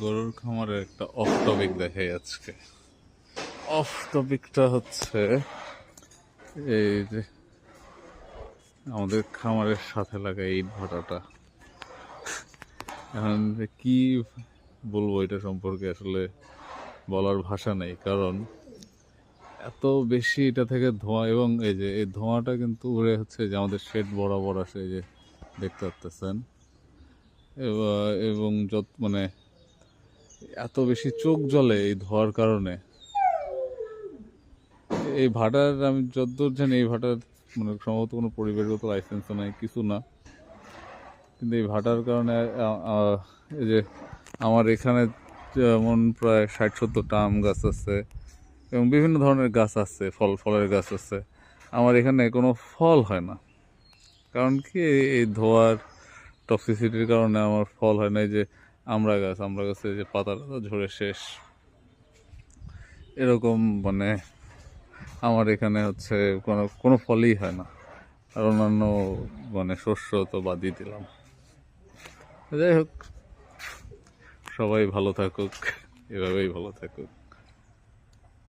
গরুর খামারের একটা অফ টপিক দেখাই আজকে। অফ টপিকটা হচ্ছে এই যে আমাদের খামারের সাথে লাগা ইট ভাটাটা। এখন যে কি বলবো এটা সম্পর্কে আসলে বলার ভাষা নেই, কারণ এত বেশি এটা থেকে ধোঁয়া, এবং এই যে এই ধোঁয়াটা কিন্তু উড়ে হচ্ছে যে আমাদের শেড বরাবর আসে, এই যে দেখতে পাচ্ছেন। এবং যত মানে এত বেশি চোখ জ্বলে এই ধোঁয়ার কারণে। এই ভাটার আমি যতদূর জানি এই ভাটার মানে সম্ভবত কোনো পরিবেশগত লাইসেন্সও নাই, কিছু না। কিন্তু এই ভাটার কারণে এই যে আমার এখানে যেমন প্রায় 60-70টা আম গাছ আছে এবং বিভিন্ন ধরনের গাছ আছে, ফলের গাছ আছে। আমার এখানে কোনো ফল হয় না, কারণ কি এই ধোঁয়ার টক্সিসিটির কারণে আমার ফল হয় না। এই যে আমরা গাছে যে পাতা ঝরে শেষ, এরকম মানে আমার এখানে হচ্ছে কোনো ফলই হয় না। আর অন্যান্য মানে শস্য তো বাদই দিলাম। যাই হোক, সবাই ভালো থাকুক, এভাবেই ভালো থাকুক।